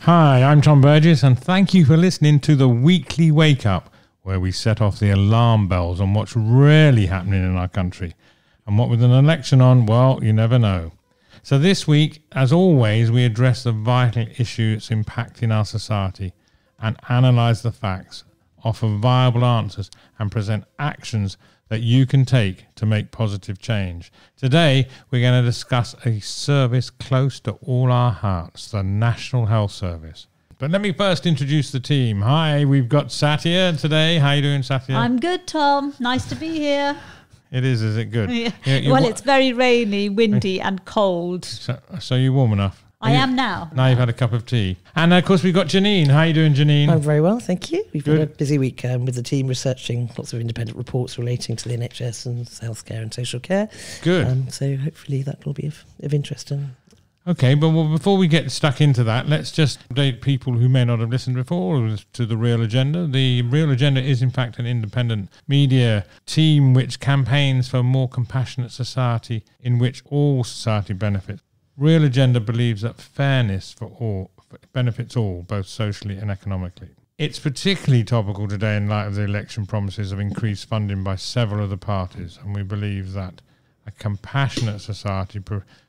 Hi, I'm Tom Burgess, and thank you for listening to the Weekly Wake Up, where we set off the alarm bells on what's really happening in our country. And what with an election on, well, you never know. So this week, as always, we address the vital issue that's impacting our society and analyse the facts, offer viable answers and present actions that you can take to make positive change. Today, we're going to discuss a service close to all our hearts, the National Health Service. But let me first introduce the team. Hi, we've got Satya today. How are you doing, Satya? I'm good, Tom. Nice to be here. It is it good? Yeah. Well, it's very rainy, windy and cold. So you're warm enough? I am now. Now you've had a cup of tea. And of course we've got Janine. How are you doing, Janine? I'm very well, thank you. We've had a busy week with the team researching lots of independent reports relating to the NHS and healthcare and social care. Good. So hopefully that will be of interest. Okay, but before we get stuck into that, let's just update people who may not have listened before to the Real Agenda. The Real Agenda is in fact an independent media team which campaigns for a more compassionate society in which all society benefits. Real Agenda believes that fairness for all benefits all, both socially and economically. It's particularly topical today in light of the election promises of increased funding by several of the parties, and we believe that a compassionate society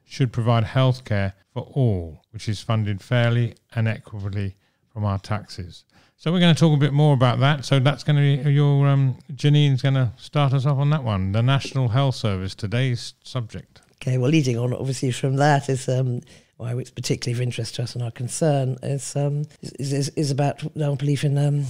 should provide healthcare for all, which is funded fairly and equitably from our taxes. So we're going to talk a bit more about that. So that's going to be your Janine's going to start us off on that one. The National Health Service, today's subject. Okay, well, leading on obviously from that is why it's particularly of interest to us and our concern is about our belief in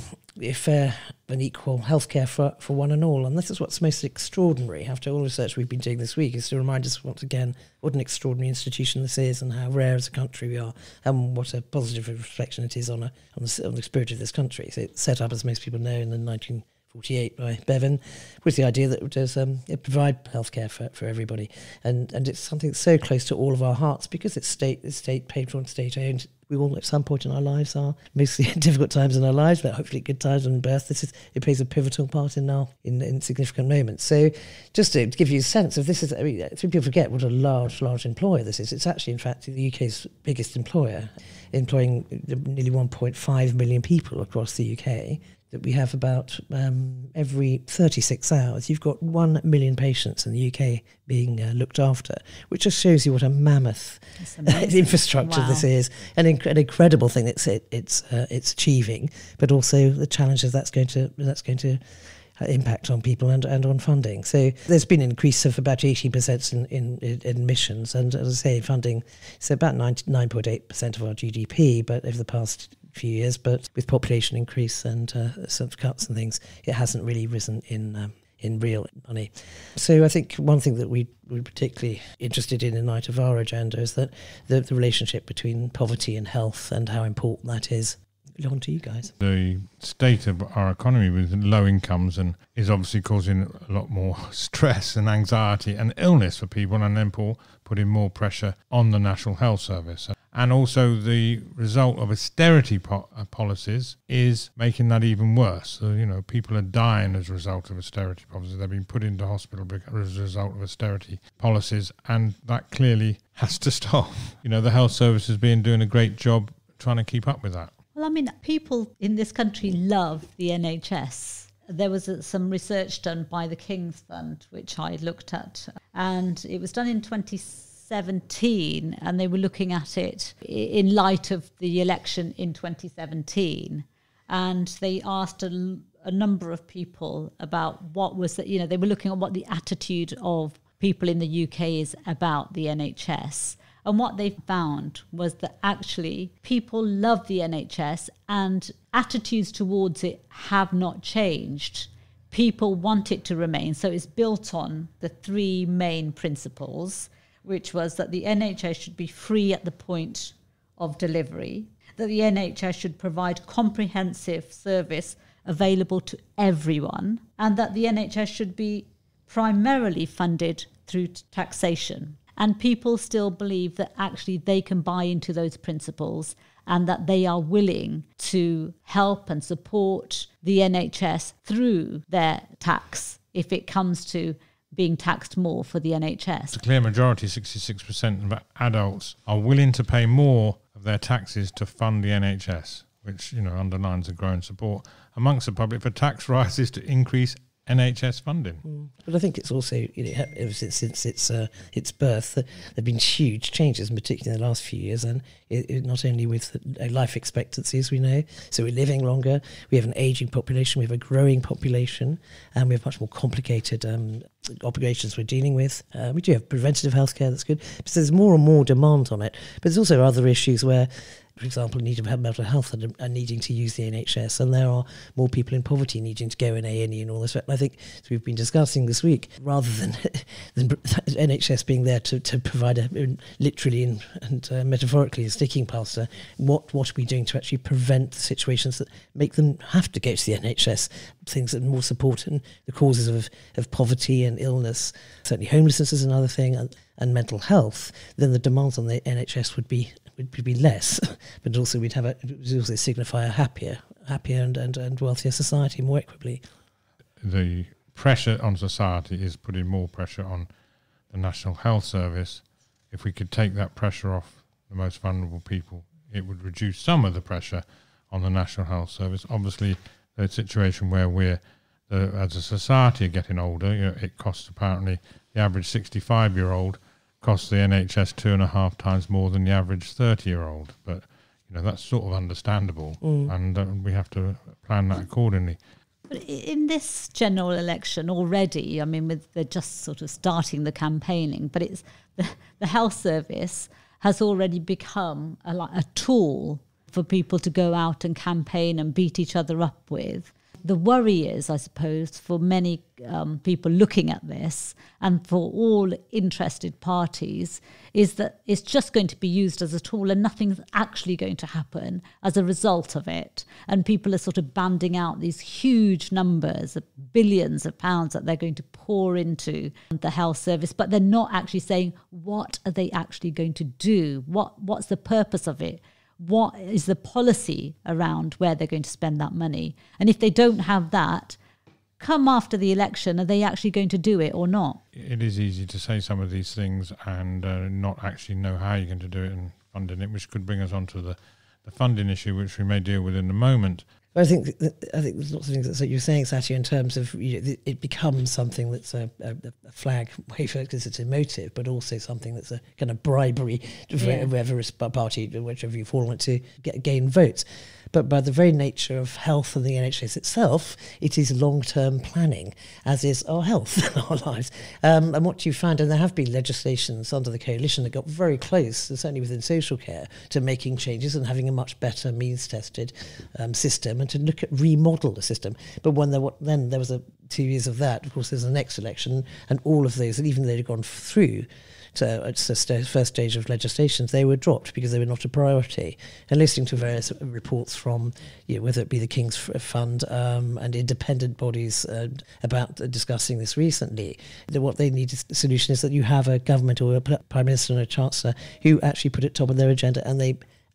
fair and equal healthcare for one and all. And this is what's most extraordinary after all the research we've been doing this week, is to remind us once again what an extraordinary institution this is and how rare as a country we are, and what a positive reflection it is on the spirit of this country. So it's set up, as most people know, in the 1948 by Bevan, with the idea that it does provide healthcare for everybody, and it's something that's so close to all of our hearts because it's state paid for and state owned. We all at some point in our lives are mostly difficult times in our lives, but hopefully good times and birth. It plays a pivotal part in significant moments. So just to give you a sense of this, people forget what a large employer this is. It's actually in fact the UK's biggest employer, employing nearly 1.5 million people across the UK. That we have about every 36 hours, you've got 1 million patients in the UK being looked after, which just shows you what a mammoth infrastructure this is, an incredible thing it's achieving, but also the challenges that's going to impact on people and on funding. So there's been an increase of about 18% in admissions, and as I say, funding is about 9.8% of our GDP, but over the past few years, but with population increase and some cuts and things, it hasn't really risen in real money. So I think one thing that we're particularly interested in light of our agenda is that the relationship between poverty and health and how important that is. On to you guys. The state of our economy with low incomes and is obviously causing a lot more stress and anxiety and illness for people, and then putting more pressure on the National Health Service. And also the result of austerity policies is making that even worse. So, people are dying as a result of austerity policies. They've been put into hospital as a result of austerity policies, and that clearly has to stop. The health service has been doing a great job trying to keep up with that. Well, people in this country love the NHS. There was some research done by the King's Fund, which I looked at, and it was done in 2017, and they were looking at it in light of the election in 2017, and they asked a number of people about what was they were looking at what the attitude of people in the UK is about the NHS. And what they found was that actually people love the NHS and attitudes towards it have not changed. People want it to remain. So it's built on the three main principles, which was that the NHS should be free at the point of delivery, that the NHS should provide comprehensive service available to everyone, and that the NHS should be primarily funded through taxation. And people still believe that actually they can buy into those principles and that they are willing to help and support the NHS through their tax if it comes to being taxed more for the NHS. A clear majority, 66% of adults, are willing to pay more of their taxes to fund the NHS, which underlines a growing support amongst the public for tax rises to increase NHS funding. But I think it's also, ever since its birth, there have been huge changes, particularly in the last few years, and not only with life expectancy, as we know, so we're living longer, we have an ageing population, we have a growing population, and we have much more complicated obligations we're dealing with. We do have preventative healthcare, that's good, but there's more and more demand on it. But there's also other issues where, for example, need to have mental health and needing to use the NHS, and there are more people in poverty needing to go in A&E and all this. And I think, as we've been discussing this week, rather than NHS being there to provide literally and metaphorically a sticking plaster, what are we doing to actually prevent the situations that make them have to go to the NHS? Things that are more support in the causes of poverty and illness, certainly homelessness is another thing, and mental health. Then the demands on the NHS would be less, but also it would also signify a happier and wealthier society more equitably. The pressure on society is putting more pressure on the National Health Service. If we could take that pressure off the most vulnerable people, it would reduce some of the pressure on the National Health Service. Obviously, the situation where we're, as a society, are getting older, it costs apparently the average 65-year-old costs the NHS 2.5 times more than the average 30-year-old. But, that's sort of understandable, and we have to plan that accordingly. But in this general election already, I mean, they're just sort of starting the campaigning, but it's the health service has already become a tool for people to go out and campaign and beat each other up with. The worry is, I suppose, for many people looking at this and for all interested parties, is that it's just going to be used as a tool and nothing's actually going to happen as a result of it. And people are sort of banding out these huge numbers of billions of pounds that they're going to pour into the health service, but they're not actually saying, what are they actually going to do? What's the purpose of it? What is the policy around where they're going to spend that money? And if they don't have that, come after the election, are they actually going to do it or not? It is easy to say some of these things and not actually know how you're going to do it and funding it, which could bring us on to the funding issue, which we may deal with in a moment. I think there's lots of things that you're saying, Satya, in terms of it becomes something that's a flag waver because it's emotive, but also something that's a kind of bribery to whoever is party, whichever you fall on it, to gain votes. But by the very nature of health and the NHS itself, it is long-term planning, as is our health and our lives. And what you find, and there have been legislations under the coalition that got very close, certainly within social care, to making changes and having a much better means-tested system, and to look at remodel the system. But when there was 2 years of that, of course, there's the next election, and all of those, and even though they'd gone through, so it's the first stage of legislation, they were dropped because they were not a priority. And listening to various reports from, whether it be the King's Fund and independent bodies about discussing this recently, what they need a solution is that you have a government or a Prime Minister and a Chancellor who actually put it top of their agenda,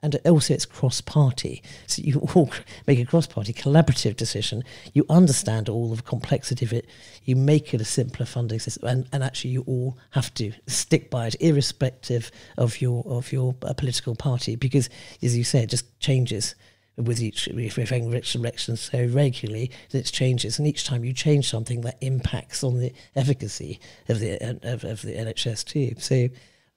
and also it's cross-party. So you all make a cross-party collaborative decision. You understand all of the complexity of it. You make it a simpler funding system, and actually you all have to stick by it, irrespective of your political party, because, as you say, it just changes with each election so regularly that it changes, and each time you change something, that impacts on the efficacy of the NHS too. So,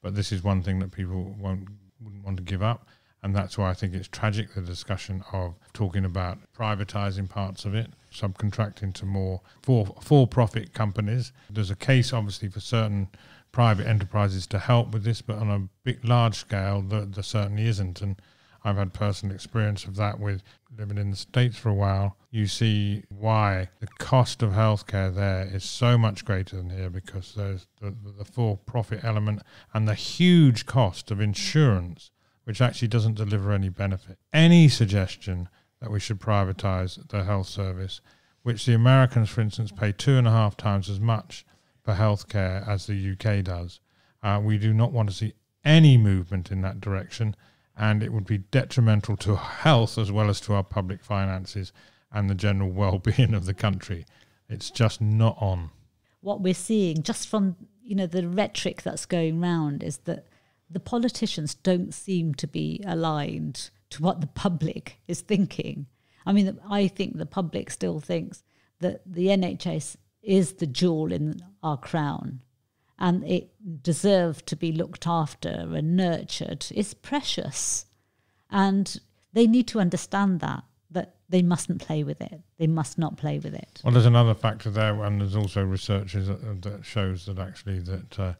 but this is one thing that people wouldn't want to give up. And that's why I think it's tragic, the discussion of talking about privatising parts of it, subcontracting to more for-profit companies. There's a case, obviously, for certain private enterprises to help with this, but on a big, large scale, there certainly isn't. And I've had personal experience of that with living in the States for a while. You see why the cost of healthcare there is so much greater than here, because there's the for-profit element and the huge cost of insurance, which actually doesn't deliver any benefit. Any suggestion that we should privatise the health service, which the Americans, for instance, pay 2.5 times as much for healthcare as the UK does, we do not want to see any movement in that direction, and it would be detrimental to health as well as to our public finances and the general well-being of the country. It's just not on. what we're seeing just from, the rhetoric that's going round is that the politicians don't seem to be aligned to what the public is thinking. I mean, I think the public still thinks that the NHS is the jewel in our crown and it deserves to be looked after and nurtured. It's precious. And they need to understand that they mustn't play with it. They must not play with it. Well, there's another factor there, and there's also research that shows that actually that the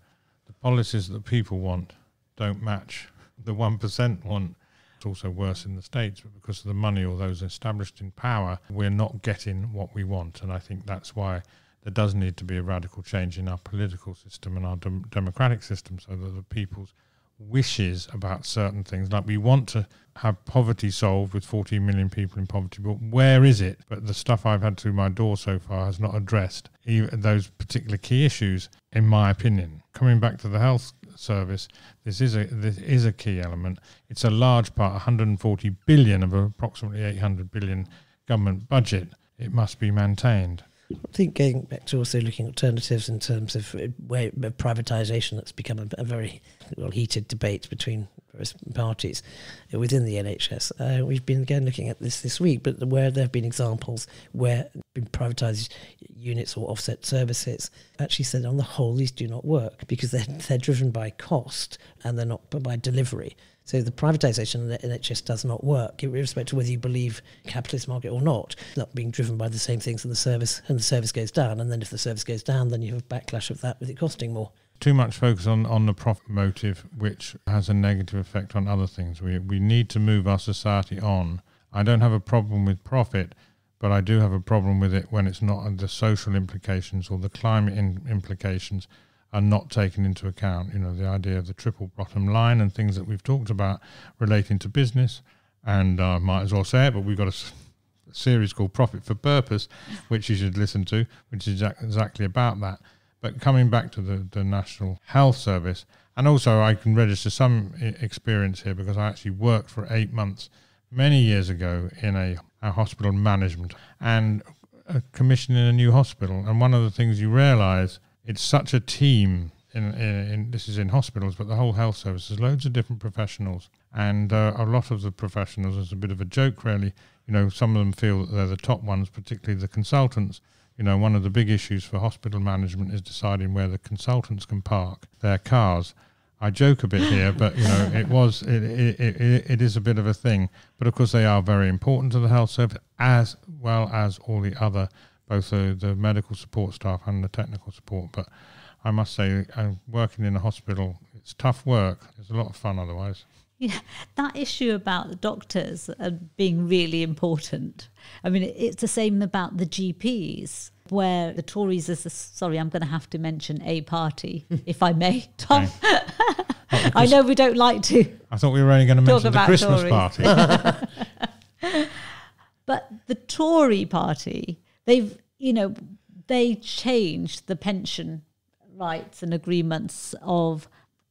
policies that people want don't match the 1% want. It's also worse in the States, but because of the money or those established in power, we're not getting what we want. And I think that's why there does need to be a radical change in our political system and our democratic system, so that the people's wishes about certain things, like we want to have poverty solved with 14 million people in poverty, but where is it? But the stuff I've had through my door so far has not addressed even those particular key issues, in my opinion. Coming back to the health service, this is a key element. It's a large part, 140 billion of approximately 800 billion government budget. It must be maintained. I think going back to also looking at alternatives in terms of privatisation, that's become a very heated debate between various parties within the NHS. We've been again looking at this week, but where there have been examples where been privatised units or offset services, actually said on the whole these do not work because they're driven by cost and they're not by delivery. So the privatisation of the NHS does not work, irrespective of whether you believe capitalist market or not. It's not being driven by the same things, and the service goes down. And then if the service goes down, then you have a backlash of that with it costing more. Too much focus on the profit motive, which has a negative effect on other things. We need to move our society on. I don't have a problem with profit, but I do have a problem with it when it's not the social implications or the climate implications are not taken into account. The idea of the triple bottom line and things that we've talked about relating to business. And I might as well say it, but we've got a series called Profit for Purpose, which you should listen to, which is exactly about that. But coming back to the National Health Service, and also I can register some experience here because I actually worked for 8 months many years ago in a hospital management and commissioning a new hospital. And one of the things you realise, it's such a team in this is in hospitals, but the whole health service, there's loads of different professionals. And a lot of the professionals, it's a bit of a joke really, some of them feel that they're the top ones, particularly the consultants. One of the big issues for hospital management is deciding where the consultants can park their cars. I joke a bit here, but it is a bit of a thing. But of course they are very important to the health service, as well as all the other, both the medical support staff and the technical support. But I must say, working in a hospital, it's tough work. It's a lot of fun otherwise. Yeah, that issue about the doctors being really important. I mean, it's the same about the GPs, where the Tories I'm going to have to mention a party, if I may, Tom. Okay. I know we don't like to. I thought we were only going to mention the Christmas Tories. Party. But the Tory party, they changed the pension rights and agreements of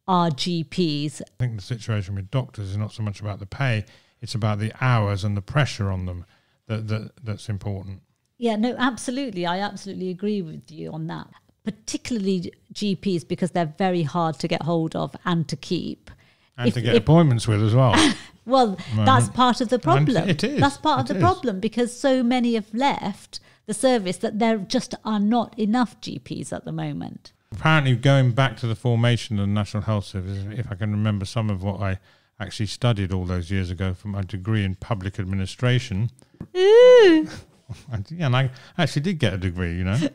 our GPs. I think the situation with doctors is not so much about the pay, it's about the hours and the pressure on them that's important. Yeah, no, absolutely. I absolutely agree with you on that. Particularly GPs, because they're very hard to get hold of and to keep. And to get appointments with as well. Well, that's part of the problem. And it is. That's part of the problem, because so many have left the service that there just are not enough GPs at the moment. Apparently, going back to the formation of the National Health Service, if I can remember some of what I actually studied all those years ago for my degree in public administration. Ooh. And I actually did get a degree, I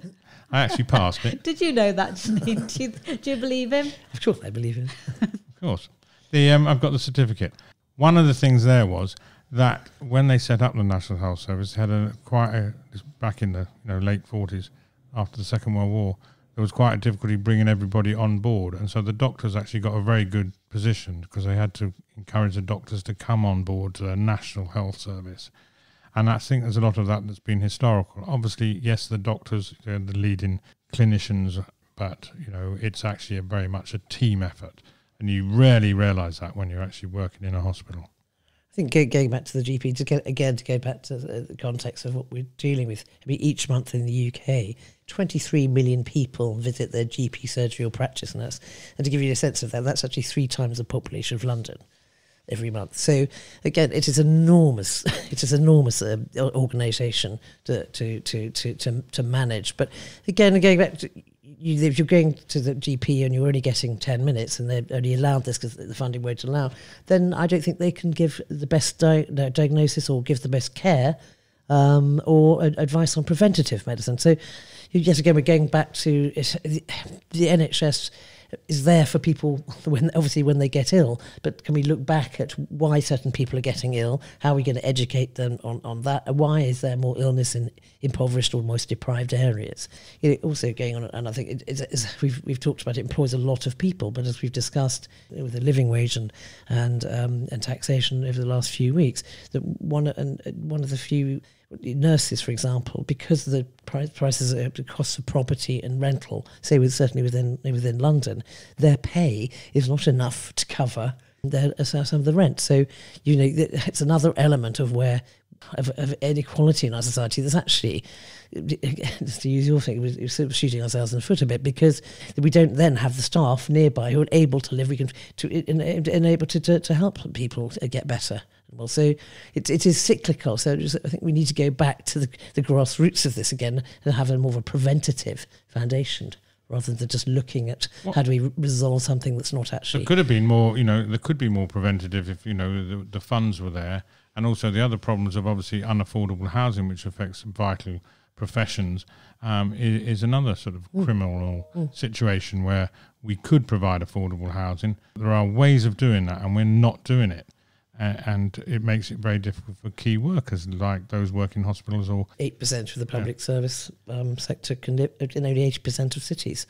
actually passed it. Did you know that, Janine? Do you believe him? Of course I believe him. Of course. I've got the certificate. One of the things there was that when they set up the National Health Service, they had back in the late 40s, after the Second World War, there was quite a difficulty bringing everybody on board. And so the doctors actually got a very good position because they had to encourage the doctors to come on board to the National Health Service. And I think there's a lot of that that's been historical. Obviously, yes, the doctors, they're the leading clinicians, but, it's actually very much a team effort. And you rarely realise that when you're actually working in a hospital. think going back to the GP, to go back to the context of what we're dealing with. I mean, each month in the UK, 23 million people visit their GP surgery or practice nurse. And to give you a sense of that, that's actually 3 times the population of London every month. So again, it is enormous. It is enormous organisation to manage. But again, going back to, if you're going to the GP and you're only getting 10 minutes and they're only allowed this because the funding won't allow, then I don't think they can give the best diagnosis or give the best care or advice on preventative medicine. So yet again, we're going back to the NHS is there for people when they get ill, but can we look back at why certain people are getting ill? How are we going to educate them on that? And why is there more illness in impoverished or most deprived areas? Also going on, and I think we've talked about, it employs a lot of people, but as we've discussed with the living wage and taxation over the last few weeks, that one of the few nurses, for example, because of the prices, the costs of property and rental, certainly within London, their pay is not enough to cover some of the rent. So, it's another element of inequality in our society. That's actually, just to use your thing, we're sort of shooting ourselves in the foot a bit, because we don't then have the staff nearby who are able to live, able to help people get better. Well, so it is cyclical. So I think we need to go back to the grassroots of this again and have a more of a preventative foundation, rather than just looking at how do we resolve something that's not actually. There could have been more, there could be more preventative if, the funds were there. And also the other problems of obviously unaffordable housing, which affects vital professions, is another sort of criminal situation where we could provide affordable housing. There are ways of doing that, and we're not doing it. And it makes it very difficult for key workers like those working in hospitals. Or 8% of the public service sector can live in only 80% of cities.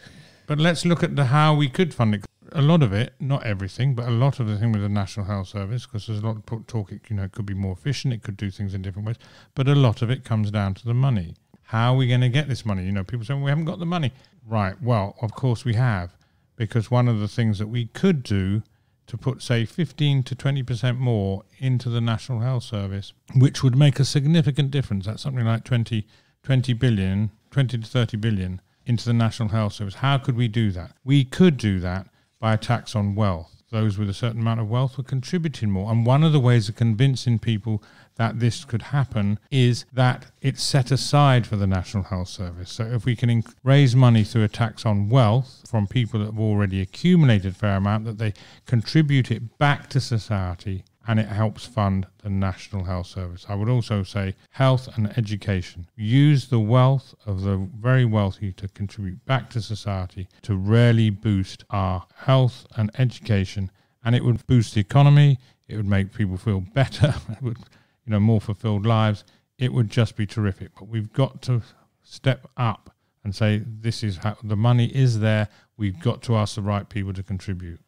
But let's look at how we could fund it. A lot of it, not everything, but a lot of the thing with the National Health Service, because there's a lot of talk, it could be more efficient, it could do things in different ways, but a lot of it comes down to the money. How are we going to get this money? People say, we haven't got the money. Right, well, of course we have, because one of the things that we could do to put, say, 15 to 20% more into the National Health Service, which would make a significant difference. That's something like 20 to 30 billion into the National Health Service. How could we do that? We could do that by a tax on wealth. Those with a certain amount of wealth were contributing more. And one of the ways of convincing people that this could happen is that it's set aside for the National Health Service. So if we can raise money through a tax on wealth from people that have already accumulated a fair amount, that they contribute it back to society, and it helps fund the National Health Service. I would also say health and education. Use the wealth of the very wealthy to contribute back to society to really boost our health and education, and it would boost the economy. It would make people feel better. It would, more fulfilled lives. It would just be terrific. But we've got to step up and say, this is how the money is there. We've got to ask the right people to contribute.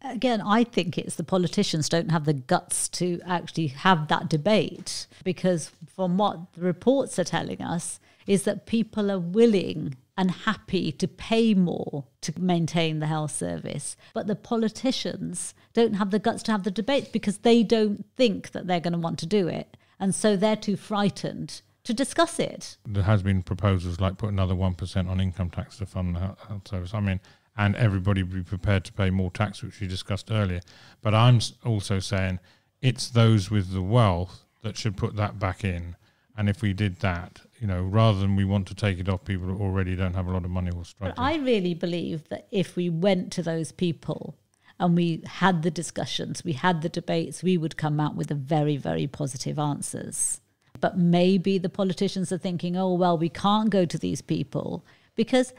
Again, I think it's the politicians don't have the guts to actually have that debate, because from what the reports are telling us is that people are willing and happy to pay more to maintain the health service. But the politicians don't have the guts to have the debate because they don't think that they're going to want to do it. And so they're too frightened to discuss it. There has been proposals like put another 1% on income tax to fund the health service. And everybody be prepared to pay more tax, which we discussed earlier. But I'm also saying it's those with the wealth that should put that back in. And if we did that, rather than we want to take it off people who already don't have a lot of money or struggling. But I really believe that if we went to those people and we had the discussions, we had the debates, we would come out with a very, very positive answers. But maybe the politicians are thinking, we can't go to these people because...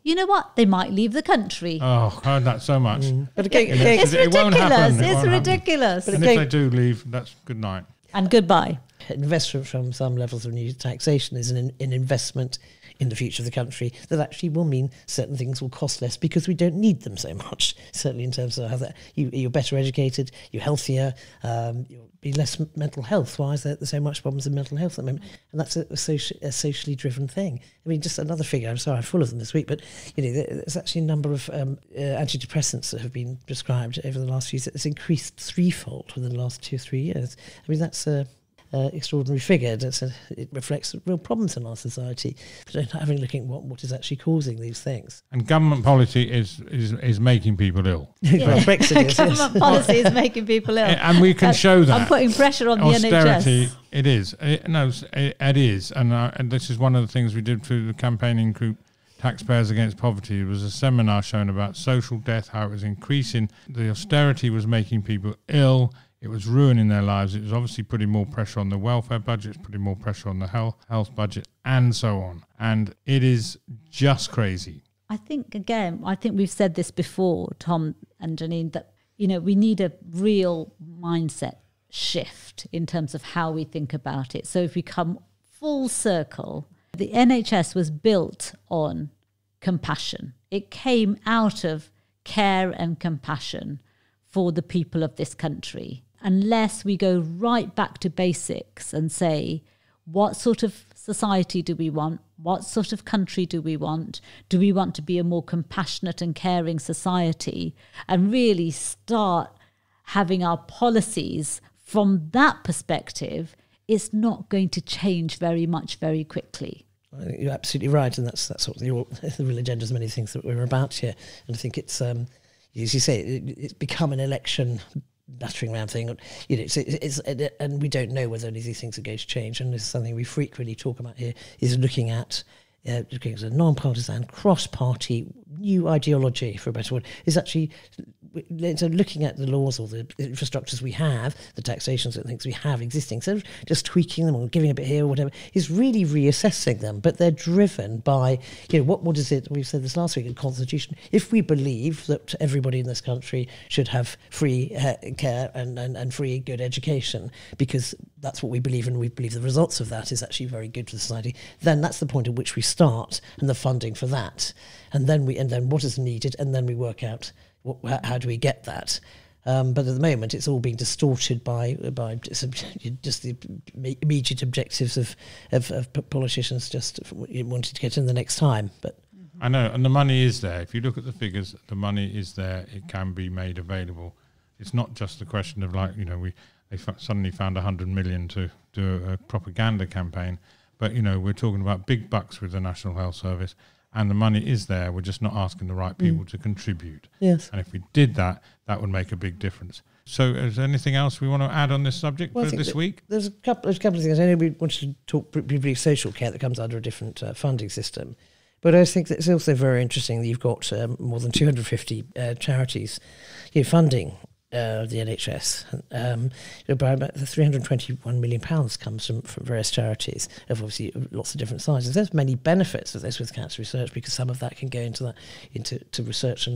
you know what? They might leave the country. Oh, I heard that so much. But again, it's ridiculous. It won't happen. It's ridiculous. And if they do leave, that's good night. And goodbye. Investment from some levels of new taxation is an investment in the future of the country that actually will mean certain things will cost less because we don't need them so much, certainly in terms of how that you're better educated, you're healthier, you'll be less mental health. Why is there so much problems in mental health at the moment? And that's a socially driven thing. I mean, just another figure, I'm sorry, I'm full of them this week, but there's actually a number of antidepressants that have been prescribed over the last few years. It's increased threefold within the last 2 or 3 years. I mean, that's extraordinary figure. It reflects real problems in our society. But having looking at what is actually causing these things. And government policy is making people ill. Well, Brexit is, Government policy is making people ill. And we can show that. I'm putting pressure on Austerity, the NHS. it is. It is. And this is one of the things we did through the campaigning group, Taxpayers Against Poverty. It was a seminar showing about social death, how it was increasing. The austerity was making people ill. It was ruining their lives. It was obviously putting more pressure on the welfare budget, putting more pressure on the health budget, and so on. And it is just crazy. I think we've said this before, Tom and Janine, that we need a real mindset shift in terms of how we think about it. So if we come full circle, the NHS was built on compassion. It came out of care and compassion for the people of this country. Unless we go right back to basics and say, what sort of society do we want? What sort of country do we want? Do we want to be a more compassionate and caring society? And really start having our policies from that perspective, it's not going to change very much very quickly. I think you're absolutely right, and that's what the real agenda is. Many things that we're about here, and I think it's as you say, it's become an election battering around thing. And we don't know whether any of these things are going to change. And this is something we frequently talk about here: is looking at a non-partisan, cross-party new ideology, for a better word, is actually. So looking at the laws or the infrastructures we have, the taxations and things we have existing, so just tweaking them or giving a bit here or whatever, is really reassessing them. But they're driven by, what is it? We've said this last week in Constitution. If we believe that everybody in this country should have free care and free good education, because that's what we believe, and we believe the results of that is actually very good for society, then that's the point at which we start and the funding for that, and then what is needed, and then we work out. How do we get that? But at the moment, it's all being distorted by just the immediate objectives of politicians just wanting to get in the next time. But I know, and the money is there. If you look at the figures, the money is there. It can be made available. It's not just a question of they suddenly found 100 million to do a propaganda campaign, but we're talking about big bucks with the National Health Service. And the money is there. We're just not asking the right people to contribute. Yes. And if we did that, that would make a big difference. So is there anything else we want to add on this subject for this week? There's a couple of things. I know we wanted to talk briefly social care that comes under a different funding system. But I think that it's also very interesting that you've got more than 250 charities funding the NHS. About £321 million comes from various charities of obviously lots of different sizes. There's many benefits of this with cancer research, because some of that can go into research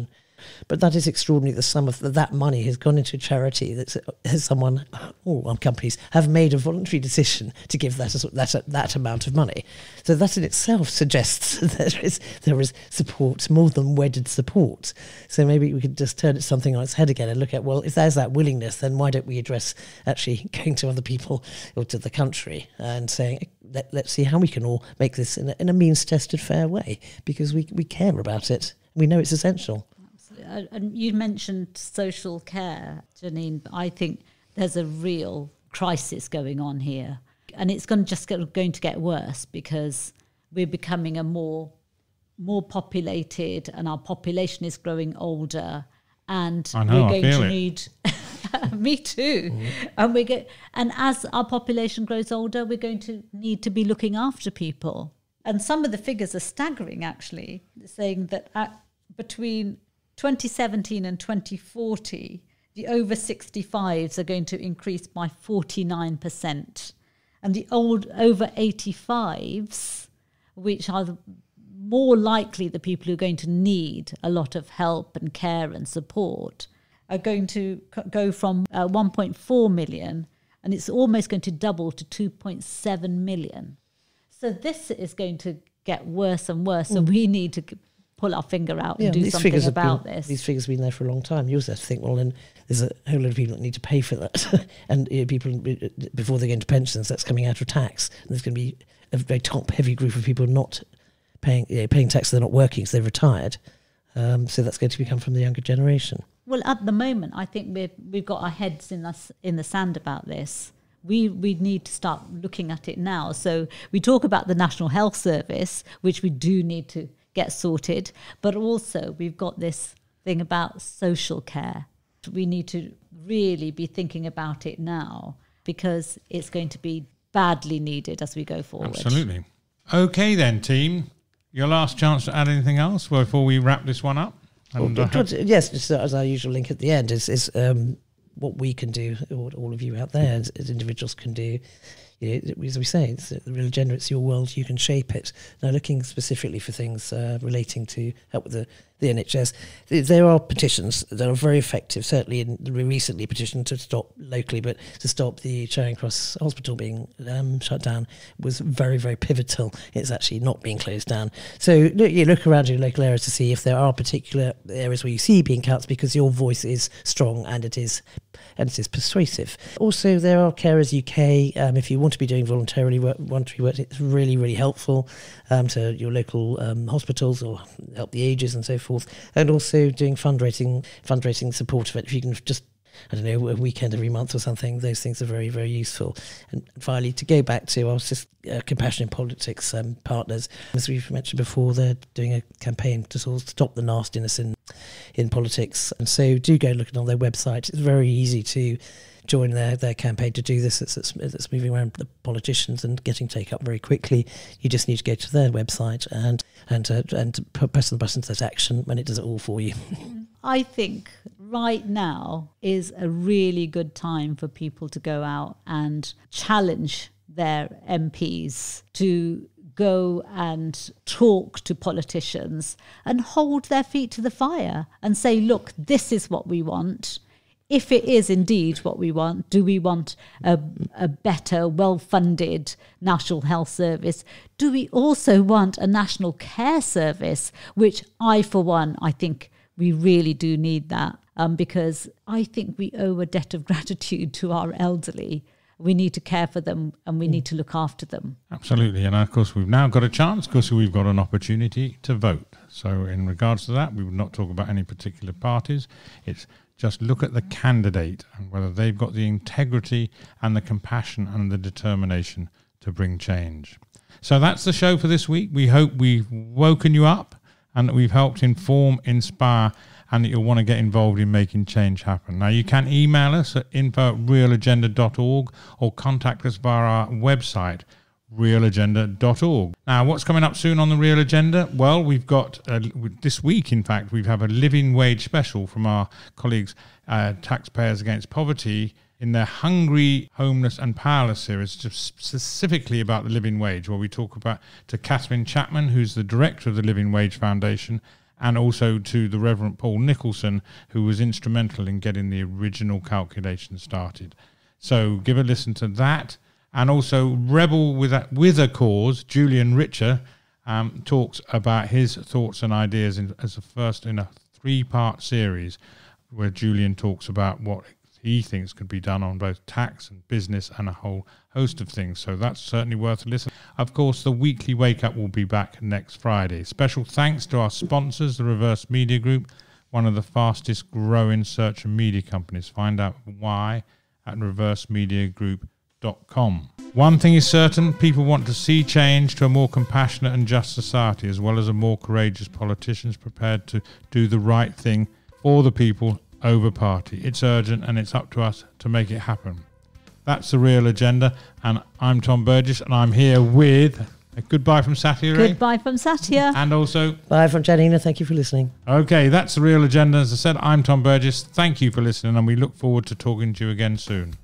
but that is extraordinary that some of that money has gone into a charity that companies have made a voluntary decision to give that amount of money. So that in itself suggests that there is support, more than wedded support. So maybe we could just turn it something on its head again and look at, well, if there's that willingness, then why don't we address actually going to other people or to the country and saying, let's see how we can all make this in a means-tested fair way, because we care about it. We know it's essential. And you mentioned social care, Janine. I think there's a real crisis going on here, and it's going to get worse, because we're becoming a more populated, and our population is growing older, and we're going to need. Me too. And as our population grows older, we're going to need to be looking after people. And some of the figures are staggering, actually, saying that between 2017 and 2040, the over 65s are going to increase by 49%. And the over 85s, which are more likely the people who are going to need a lot of help and care and support, are going to go from 1.4 million, and it's almost going to double to 2.7 million. So this is going to get worse and worse, and we need to pull our finger out and do these something figures about this. These figures have been there for a long time. You also have to think, well, then there's a whole lot of people that need to pay for that. And people, before they get into pensions, that's coming out of tax. And there's going to be a very top-heavy group of people not paying tax, they're not working, so they've retired. So that's going to become from the younger generation. Well, at the moment, I think we've got our heads in the sand about this. We need to start looking at it now. So we talk about the National Health Service, which we do need to get sorted, but also we've got this thing about social care. We need to really be thinking about it now, because it's going to be badly needed as we go forward. Absolutely. Okay then, team. Your last chance to add anything else before we wrap this one up? And, yes, just as our usual link at the end is what we can do, or all of you out there as individuals can do. As we say, it's the real agenda, it's your world, you can shape it. Now, looking specifically for things relating to help with the NHS, there are petitions that are very effective, certainly we recently petitioned to stop locally, but to stop the Charing Cross Hospital being shut down was very, very pivotal. It's actually not being closed down. So you look around your local areas to see if there are particular areas where you see being cuts, because your voice is strong and it is persuasive. Also, there are Carers UK. If you want to be doing voluntary work, it's really, really helpful to your local hospitals, or Help the Ages and so forth. And also doing fundraising support event. If you can just, I don't know, a weekend every month or something, those things are very, very useful. And finally, to go back to our Compassion in Politics partners, as we've mentioned before, they're doing a campaign to sort of stop the nastiness in politics. And so do go looking on their website. It's very easy to join their campaign to do this. It's moving around the politicians and getting take up very quickly. You just need to go to their website and press the button to take action, and it does it all for you. I think right now is a really good time for people to go out and challenge their MPs to go and talk to politicians and hold their feet to the fire and say, look, this is what we want. If it is indeed what we want, do we want a better, well-funded National Health Service? Do we also want a National Care Service, which I think we really do need that, because I think we owe a debt of gratitude to our elderly. We need to care for them and we need to look after them. Absolutely. And of course, we've now got a chance because we've got an opportunity to vote. So in regards to that, we would not talk about any particular parties. It's just look at the candidate and whether they've got the integrity and the compassion and the determination to bring change. So that's the show for this week. We hope we've woken you up and that we've helped inform, inspire, and that you'll want to get involved in making change happen. Now, you can email us at info@realagenda.org or contact us via our website, realagenda.org. Now, what's coming up soon on the Real Agenda? Well, we've got, this week, in fact, we have a living wage special from our colleagues, Taxpayers Against Poverty, in their Hungry, Homeless and Powerless series, specifically about the living wage, where we talk about to Catherine Chapman, who's the director of the Living Wage Foundation, and also to the Reverend Paul Nicholson, who was instrumental in getting the original calculation started. So give a listen to that. And also Rebel with a Cause, Julian Richer, talks about his thoughts and ideas as the first in a 3-part series, where Julian talks about what he thinks could be done on both tax and business and a whole host of things. So that's certainly worth a listen. Of course, the weekly Wake Up will be back next Friday. Special thanks to our sponsors, the Reverse Media Group, one of the fastest growing search and media companies. Find out why at reversemediagroup.com. One thing is certain, people want to see change to a more compassionate and just society, as well as a more courageous politicians prepared to do the right thing for the people over party. It's urgent and it's up to us to make it happen. That's the Real Agenda, and I'm Tom Burgess, and I'm here with a goodbye from Satya. Goodbye from Satya. And also bye from Janina. Thank you for listening. Okay, that's the Real Agenda. As I said, I'm Tom Burgess. Thank you for listening, and we look forward to talking to you again soon.